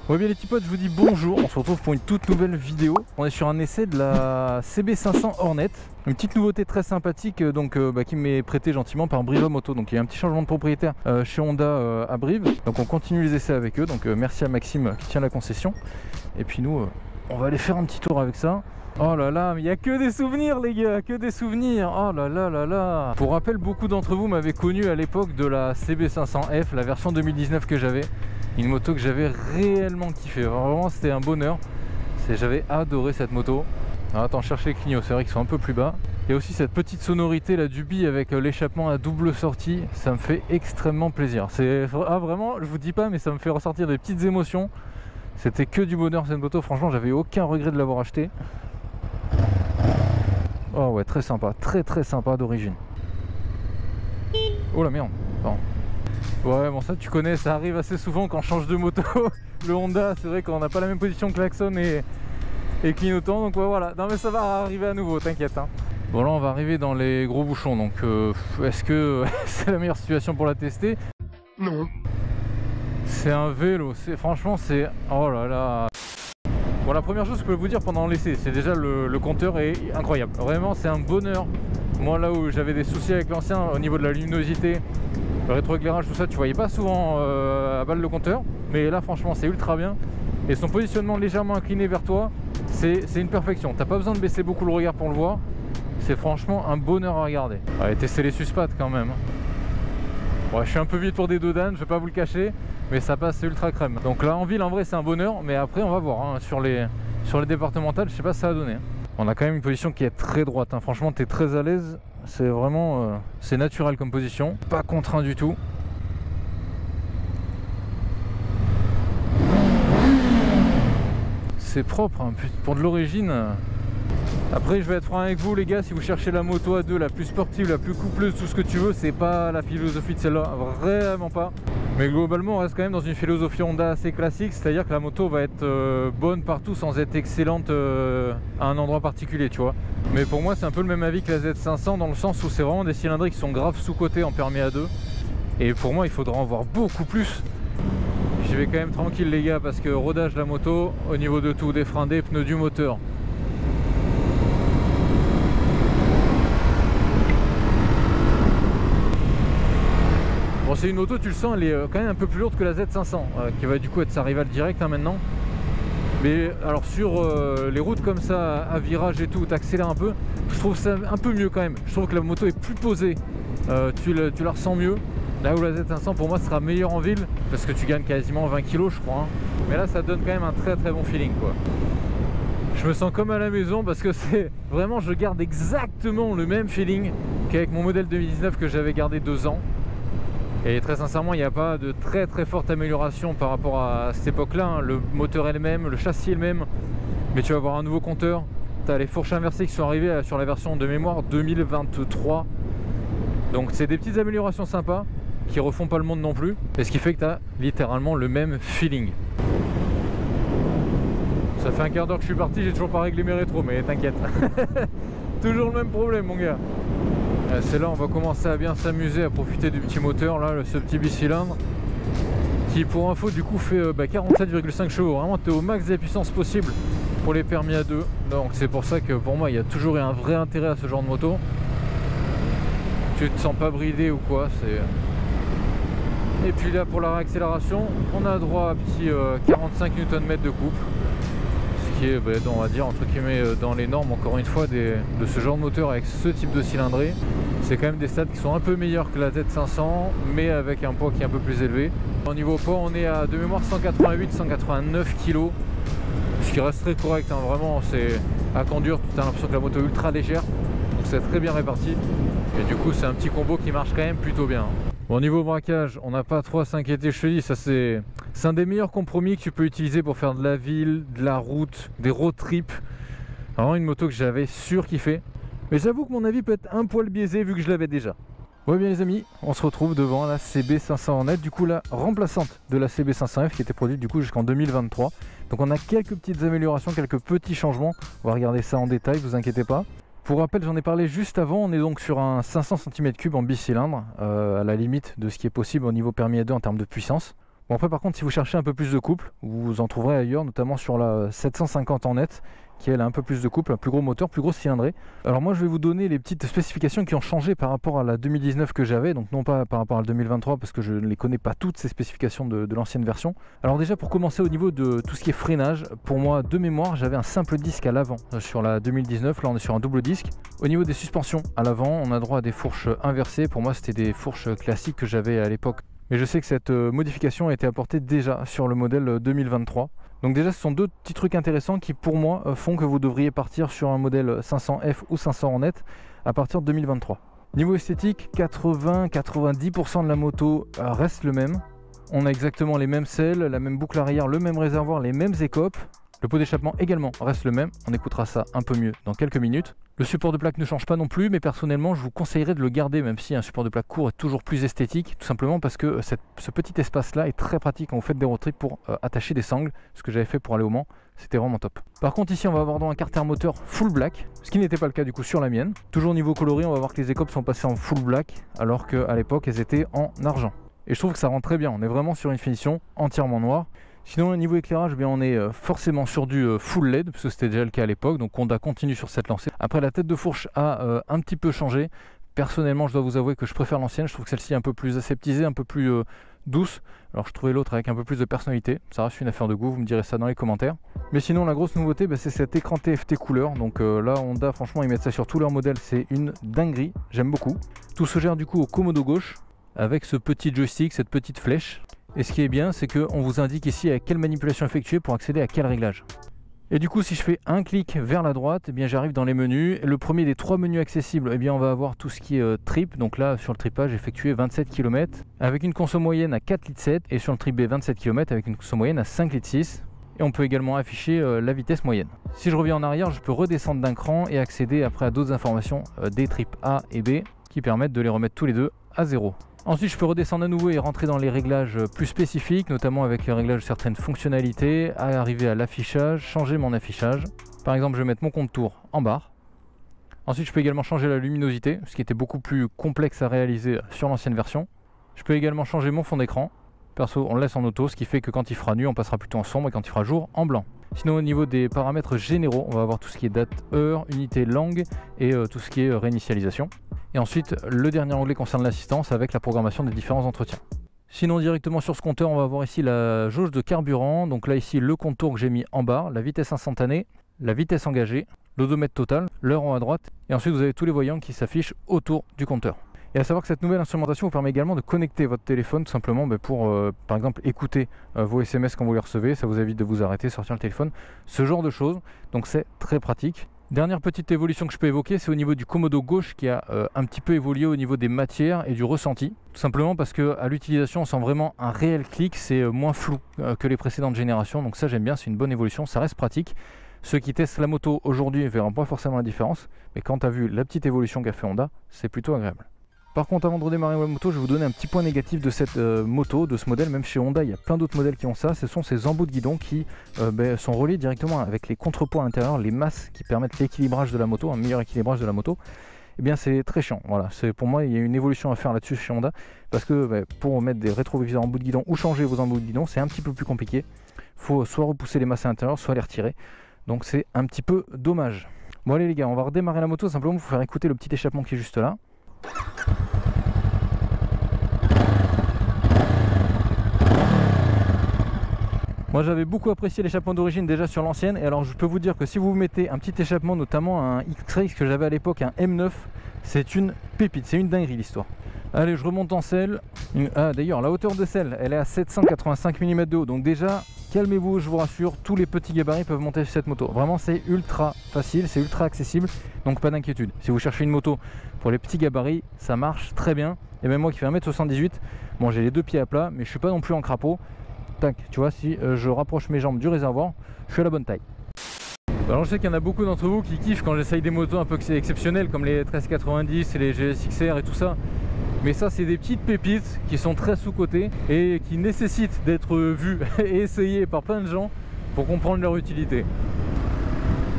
Ouais bien les petits potes, je vous dis bonjour, on se retrouve pour une toute nouvelle vidéo. On est sur un essai de la CB500 Hornet. Une petite nouveauté très sympathique qui m'est prêtée gentiment par Brive Moto. Donc il y a un petit changement de propriétaire chez Honda à Brive. Donc on continue les essais avec eux. Donc merci à Maxime qui tient la concession. Et puis nous, on va aller faire un petit tour avec ça. Oh là là, mais il n'y a que des souvenirs les gars, que des souvenirs. Oh là là là là. Pour rappel, beaucoup d'entre vous m'avaient connu à l'époque de la CB500F, la version 2019 que j'avais. Une moto que j'avais réellement kiffé, vraiment c'était un bonheur. J'avais adoré cette moto. Alors attends, je cherche les clignots, c'est vrai qu'ils sont un peu plus bas. Il y a aussi cette petite sonorité là du bi avec l'échappement à double sortie, ça me fait extrêmement plaisir. Vraiment, je vous dis pas, mais ça me fait ressortir des petites émotions. C'était que du bonheur cette moto, franchement j'avais aucun regret de l'avoir acheté. Oh ouais, très sympa, très sympa d'origine. Oh la merde, pardon. Ouais bon ça tu connais, ça arrive assez souvent quand on change de moto. Le Honda c'est vrai qu'on n'a pas la même position que klaxon et clignotant, donc ouais, voilà. Non mais ça va arriver à nouveau, t'inquiète hein. Bon là on va arriver dans les gros bouchons, donc est-ce que c'est la meilleure situation pour la tester? Non. C'est un vélo, franchement c'est... Oh là là. Bon la première chose que je peux vous dire pendant l'essai, c'est déjà le compteur est incroyable. Vraiment c'est un bonheur. Moi là où j'avais des soucis avec l'ancien au niveau de la luminosité, le rétroéclairage, tout ça, tu voyais pas souvent à balle le compteur, mais là franchement c'est ultra bien. Et son positionnement légèrement incliné vers toi, c'est une perfection. T'as pas besoin de baisser beaucoup le regard pour le voir. C'est franchement un bonheur à regarder. Allez, tester les suspattes quand même. Ouais, je suis un peu vite pour des dodanes, je vais pas vous le cacher, mais ça passe, c'est ultra crème. Donc là en ville en vrai c'est un bonheur, mais après on va voir hein, sur les départementales, je sais pas ce que ça va donner. On a quand même une position qui est très droite, hein. Franchement tu es très à l'aise. C'est vraiment c'est naturel comme position, pas contraint du tout. C'est propre hein, pour de l'origine. Après je vais être franc avec vous les gars, si vous cherchez la moto à deux la plus sportive, la plus coupleuse, tout ce que tu veux, c'est pas la philosophie de celle-là, vraiment pas. Mais globalement on reste quand même dans une philosophie Honda assez classique, c'est à dire que la moto va être bonne partout sans être excellente à un endroit particulier, tu vois. Mais pour moi c'est un peu le même avis que la Z500 dans le sens où c'est vraiment des cylindrées qui sont grave sous-cotés en permis à deux. Et pour moi il faudra en voir beaucoup plus. J'y vais quand même tranquille les gars, parce que rodage de la moto, au niveau de tout, des freins, des pneus, du moteur. Bon c'est une moto, tu le sens, elle est quand même un peu plus lourde que la Z500 qui va du coup être sa rivale directe hein, maintenant. Mais alors sur les routes comme ça, à virage et tout, t'accélères un peu, je trouve ça un peu mieux quand même. Je trouve que la moto est plus posée, tu la ressens mieux. Là où la Z500 pour moi sera meilleure en ville, parce que tu gagnes quasiment 20 kg je crois. Hein. Mais là ça donne quand même un très bon feeling quoi. Je me sens comme à la maison parce que c'est vraiment, je garde exactement le même feeling qu'avec mon modèle 2019 que j'avais gardé 2 ans. Et très sincèrement il n'y a pas de très forte amélioration par rapport à cette époque là hein. Le moteur est le même, le châssis est le même, mais tu vas avoir un nouveau compteur. Tu as les fourches inversées qui sont arrivées sur la version de mémoire 2023. Donc c'est des petites améliorations sympas qui refont pas le monde non plus, et ce qui fait que tu as littéralement le même feeling. Ça fait un quart d'heure que je suis parti, j'ai toujours pas réglé mes rétros, mais t'inquiète. Toujours le même problème mon gars. C'est là on va commencer à bien s'amuser, à profiter du petit moteur là, ce petit bicylindre qui pour info du coup fait 47,5 chevaux. Vraiment tu es au max des puissances possibles pour les permis à deux. Donc c'est pour ça que pour moi il y a toujours eu un vrai intérêt à ce genre de moto. Tu te sens pas bridé ou quoi, c'est... Et puis là pour la réaccélération on a droit à petit 45 Nm de couple, ce qui est on va dire entre guillemets dans les normes encore une fois de ce genre de moteur avec ce type de cylindrée. C'est quand même des stats qui sont un peu meilleurs que la Z500 mais avec un poids qui est un peu plus élevé. Au niveau poids on est à de mémoire 188-189 kg, ce qui reste très correct hein. Vraiment c'est à conduire, tu as l'impression que la moto est ultra légère, donc c'est très bien réparti et du coup c'est un petit combo qui marche quand même plutôt bien. Bon niveau braquage on n'a pas trop à s'inquiéter, je te dis, ça c'est un des meilleurs compromis que tu peux utiliser pour faire de la ville, de la route, des road trips. Vraiment une moto que j'avais surkiffé. Mais j'avoue que mon avis peut être un poil biaisé vu que je l'avais déjà. Ouais bien les amis, on se retrouve devant la CB500 Hornet, du coup la remplaçante de la CB500F qui était produite du coup jusqu'en 2023. Donc on a quelques petites améliorations, quelques petits changements. On va regarder ça en détail, vous inquiétez pas. Pour rappel, j'en ai parlé juste avant, on est donc sur un 500 cm3 en bicylindre, à la limite de ce qui est possible au niveau permis à deux en termes de puissance. Bon après par contre si vous cherchez un peu plus de couple, vous en trouverez ailleurs, notamment sur la 750 en net, qui elle a un peu plus de couple, un plus gros moteur, plus grosse cylindrée. Alors moi je vais vous donner les petites spécifications qui ont changé par rapport à la 2019 que j'avais, donc non pas par rapport à la 2023 parce que je ne les connais pas toutes ces spécifications de l'ancienne version. Alors déjà pour commencer au niveau de tout ce qui est freinage, pour moi de mémoire j'avais un simple disque à l'avant sur la 2019, là on est sur un double disque. Au niveau des suspensions à l'avant on a droit à des fourches inversées, pour moi c'était des fourches classiques que j'avais à l'époque. Mais je sais que cette modification a été apportée déjà sur le modèle 2023. Donc déjà ce sont deux petits trucs intéressants qui pour moi font que vous devriez partir sur un modèle 500F ou 500 en net à partir de 2023. Niveau esthétique, 80-90% de la moto reste le même. On a exactement les mêmes selles, la même boucle arrière, le même réservoir, les mêmes écopes. Le pot d'échappement également reste le même, on écoutera ça un peu mieux dans quelques minutes. Le support de plaque ne change pas non plus, mais personnellement je vous conseillerais de le garder, même si un support de plaque court est toujours plus esthétique, tout simplement parce que ce petit espace là est très pratique quand vous faites des road trips pour attacher des sangles, ce que j'avais fait pour aller au Mans, c'était vraiment top. Par contre ici on va avoir dans un carter moteur full black, ce qui n'était pas le cas du coup sur la mienne. Toujours au niveau coloris on va voir que les écopes sont passées en full black, alors qu'à l'époque elles étaient en argent. Et je trouve que ça rend très bien, on est vraiment sur une finition entièrement noire. Sinon au niveau éclairage, eh bien, on est forcément sur du full LED, parce que c'était déjà le cas à l'époque, donc Honda continue sur cette lancée. Après la tête de fourche a un petit peu changé. Personnellement je dois vous avouer que je préfère l'ancienne, je trouve que celle-ci est un peu plus aseptisée, un peu plus douce. Alors je trouvais l'autre avec un peu plus de personnalité, ça reste une affaire de goût, vous me direz ça dans les commentaires. Mais sinon la grosse nouveauté c'est cet écran TFT couleur, donc là Honda franchement ils mettent ça sur tous leurs modèles, c'est une dinguerie, j'aime beaucoup. Tout se gère du coup au commodo gauche, avec ce petit joystick, cette petite flèche. Et ce qui est bien, c'est qu'on vous indique ici à quelle manipulation effectuer pour accéder à quel réglage. Et du coup, si je fais un clic vers la droite, eh bien j'arrive dans les menus. Le premier des trois menus accessibles, eh bien on va avoir tout ce qui est trip. Donc là, sur le tripage, effectué 27 km avec une conso moyenne à 4,7 litres. Et sur le trip B, 27 km avec une conso moyenne à 5,6 litres. Et on peut également afficher la vitesse moyenne. Si je reviens en arrière, je peux redescendre d'un cran et accéder après à d'autres informations des trips A et B qui permettent de les remettre tous les deux à 0. Ensuite je peux redescendre à nouveau et rentrer dans les réglages plus spécifiques, notamment avec le réglage de certaines fonctionnalités, arriver à l'affichage, changer mon affichage. Par exemple je vais mettre mon compte tour en barre. Ensuite je peux également changer la luminosité, ce qui était beaucoup plus complexe à réaliser sur l'ancienne version. Je peux également changer mon fond d'écran. Perso on le laisse en auto, ce qui fait que quand il fera nuit on passera plutôt en sombre et quand il fera jour en blanc. Sinon au niveau des paramètres généraux, on va avoir tout ce qui est date, heure, unité, langue et tout ce qui est réinitialisation. Et ensuite le dernier onglet concerne l'assistance avec la programmation des différents entretiens. Sinon directement sur ce compteur on va avoir ici la jauge de carburant. Donc là ici le compte tour que j'ai mis en bas, la vitesse instantanée, la vitesse engagée, l'odomètre total, l'heure en haut à droite. Et ensuite vous avez tous les voyants qui s'affichent autour du compteur. Et à savoir que cette nouvelle instrumentation vous permet également de connecter votre téléphone tout simplement pour par exemple écouter vos SMS quand vous les recevez, ça vous évite de vous arrêter, sortir le téléphone, ce genre de choses, donc c'est très pratique. Dernière petite évolution que je peux évoquer, c'est au niveau du commodo gauche qui a un petit peu évolué au niveau des matières et du ressenti, tout simplement parce qu'à l'utilisation on sent vraiment un réel clic, c'est moins flou que les précédentes générations, donc ça j'aime bien, c'est une bonne évolution, ça reste pratique. Ceux qui testent la moto aujourd'hui ne verront pas forcément la différence, mais quand tu as vu la petite évolution qu'a fait Honda, c'est plutôt agréable. Par contre avant de redémarrer la moto, je vais vous donner un petit point négatif de cette moto, de ce modèle. Même chez Honda il y a plein d'autres modèles qui ont ça, ce sont ces embouts de guidon qui sont reliés directement avec les contrepoids à l'intérieur, les masses qui permettent l'équilibrage de la moto, un meilleur équilibrage de la moto. Et bien c'est très chiant, voilà, pour moi il y a une évolution à faire là-dessus chez Honda, parce que pour mettre des rétroviseurs en bout de guidon ou changer vos embouts de guidon c'est un petit peu plus compliqué, il faut soit repousser les masses à l'intérieur, soit les retirer, donc c'est un petit peu dommage. Bon allez les gars, on va redémarrer la moto simplement pour vous faire écouter le petit échappement qui est juste là. Moi j'avais beaucoup apprécié l'échappement d'origine déjà sur l'ancienne, et alors je peux vous dire que si vous mettez un petit échappement, notamment un X-Race que j'avais à l'époque, un M9, c'est une pépite, c'est une dinguerie l'histoire. Allez, je remonte en selle. Ah d'ailleurs la hauteur de selle elle est à 785 mm de haut, donc déjà calmez-vous, je vous rassure, tous les petits gabarits peuvent monter sur cette moto. Vraiment c'est ultra facile, c'est ultra accessible, donc pas d'inquiétude. Si vous cherchez une moto pour les petits gabarits, ça marche très bien. Et même moi qui fais 1m78, bon j'ai les deux pieds à plat, mais je suis pas non plus en crapaud. Tac, tu vois, si je rapproche mes jambes du réservoir, je suis à la bonne taille. Alors je sais qu'il y en a beaucoup d'entre vous qui kiffent quand j'essaye des motos un peu exceptionnelles comme les 1390 et les GSX-R et tout ça. Mais ça c'est des petites pépites qui sont très sous-cotées et qui nécessitent d'être vues et essayées par plein de gens pour comprendre leur utilité.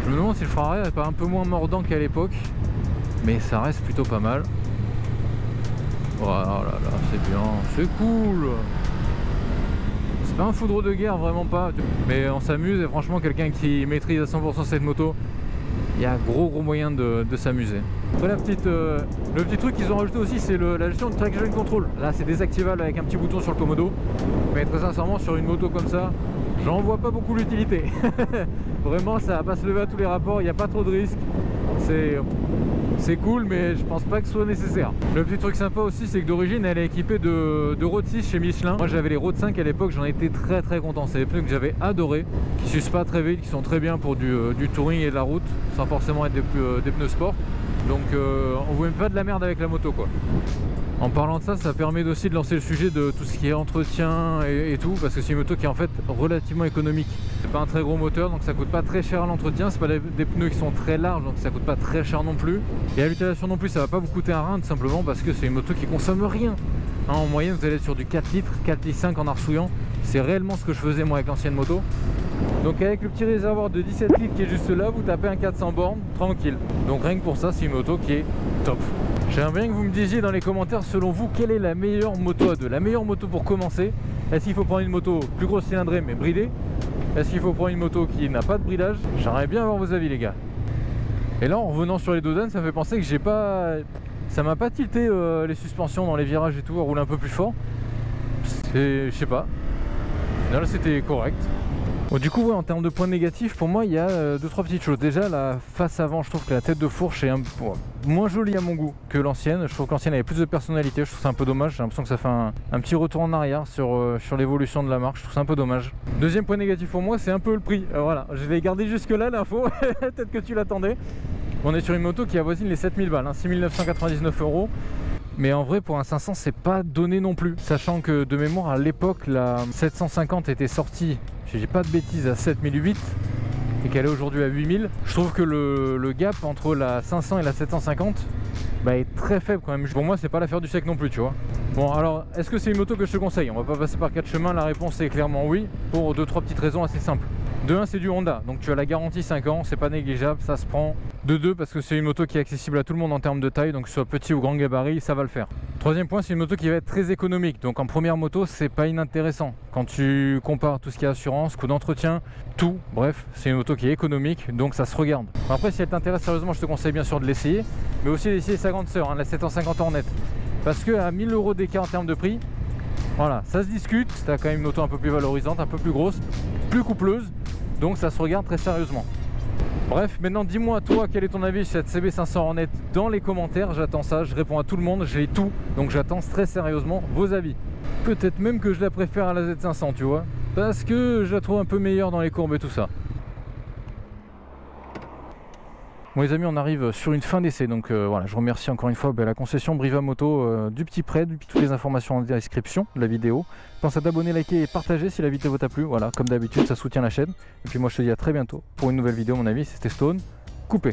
Je me demande si le frein arrière n'est pas un peu moins mordant qu'à l'époque, mais ça reste plutôt pas mal. Oh là là, c'est bien, c'est cool. C'est pas un foudre de guerre, vraiment pas. Mais on s'amuse et franchement, quelqu'un qui maîtrise à 100% cette moto, il y a gros moyen de s'amuser. Après le petit truc qu'ils ont rajouté aussi, c'est la gestion de traction control. Là c'est désactivable avec un petit bouton sur le commodo. Mais très sincèrement sur une moto comme ça, j'en vois pas beaucoup l'utilité. Vraiment ça va pas se lever à tous les rapports, il n'y a pas trop de risques. C'est cool mais je pense pas que ce soit nécessaire. Le petit truc sympa aussi c'est que d'origine elle est équipée de Road 6 chez Michelin. Moi j'avais les Road 5 à l'époque, j'en étais très content. C'est des pneus que j'avais adoré, qui s'usent pas très vite, qui sont très bien pour du touring et de la route sans forcément être des pneus sport. Donc on vous met pas de la merde avec la moto quoi. En parlant de ça, ça permet aussi de lancer le sujet de tout ce qui est entretien et tout, parce que c'est une moto qui est en fait relativement économique. C'est pas un très gros moteur, donc ça coûte pas très cher à l'entretien. C'est pas des pneus qui sont très larges, donc ça coûte pas très cher non plus. Et à l'utilisation non plus, ça va pas vous coûter un rein, tout simplement parce que c'est une moto qui consomme rien. Hein, en moyenne, vous allez être sur du 4 litres, 4 litres 5 en arsouillant. C'est réellement ce que je faisais moi avec l'ancienne moto. Donc avec le petit réservoir de 17 litres qui est juste là, vous tapez un 400 bornes tranquille. Donc rien que pour ça, c'est une moto qui est top. J'aimerais bien que vous me disiez dans les commentaires, selon vous, quelle est la meilleure moto à deux, la meilleure moto pour commencer. Est-ce qu'il faut prendre une moto plus grosse cylindrée mais bridée? Est-ce qu'il faut prendre une moto qui n'a pas de bridage? J'aimerais bien avoir vos avis les gars. Et là en revenant sur les dodanes, ça me fait penser que ça m'a pas tilté les suspensions dans les virages et tout, à rouler un peu plus fort. Je sais pas. Là c'était correct. Bon, du coup ouais, en termes de points négatifs, pour moi il y a 2-3 petites choses. Déjà la face avant, je trouve que la tête de fourche est moins jolie à mon goût que l'ancienne. Je trouve que l'ancienne avait plus de personnalité, je trouve ça un peu dommage. J'ai l'impression que ça fait un petit retour en arrière sur l'évolution de la marque, je trouve ça un peu dommage. Deuxième point négatif pour moi, c'est un peu le prix. Voilà, je vais garder jusque là l'info, peut-être que tu l'attendais. On est sur une moto qui avoisine les 7000 balles, hein, 6999 €. Mais en vrai pour un 500 c'est pas donné non plus. Sachant que de mémoire à l'époque la 750 était sortie, si j'ai pas de bêtises, à 7008 et qu'elle est aujourd'hui à 8000. Je trouve que le gap entre la 500 et la 750 est très faible quand même. Pour moi c'est pas l'affaire du siècle non plus tu vois. Bon alors est-ce que c'est une moto que je te conseille? On va pas passer par 4 chemins, la réponse est clairement oui, pour 2-3 petites raisons assez simples. De 1 c'est du Honda, donc tu as la garantie 5 ans, c'est pas négligeable, ça se prend. De 2 parce que c'est une moto qui est accessible à tout le monde en termes de taille, donc que ce soit petit ou grand gabarit, ça va le faire. Troisième point, c'est une moto qui va être très économique, donc en première moto c'est pas inintéressant. Quand tu compares tout ce qui est assurance, coût d'entretien, tout, bref, c'est une moto qui est économique, donc ça se regarde. Après si elle t'intéresse sérieusement, je te conseille bien sûr de l'essayer, mais aussi d'essayer sa grande sœur, hein, la 750 Hornet. Parce que à 1000 € d'écart en termes de prix, voilà, ça se discute, t'as quand même une moto un peu plus valorisante, un peu plus grosse, plus coupleuse, donc ça se regarde très sérieusement. Bref, maintenant dis-moi toi quel est ton avis sur cette CB500 Hornet dans les commentaires, j'attends ça, je réponds à tout le monde, j'ai tout, donc j'attends très sérieusement vos avis. Peut-être même que je la préfère à la Z500 tu vois, parce que je la trouve un peu meilleure dans les courbes et tout ça. Bon les amis, on arrive sur une fin d'essai, donc voilà, je remercie encore une fois la concession Briva Moto du petit prêt, toutes les informations en description de la vidéo. Pense à t'abonner, liker et partager si la vidéo t'a plu, voilà, comme d'habitude ça soutient la chaîne. Et puis moi je te dis à très bientôt pour une nouvelle vidéo, mon avis, c'était Stone, coupé.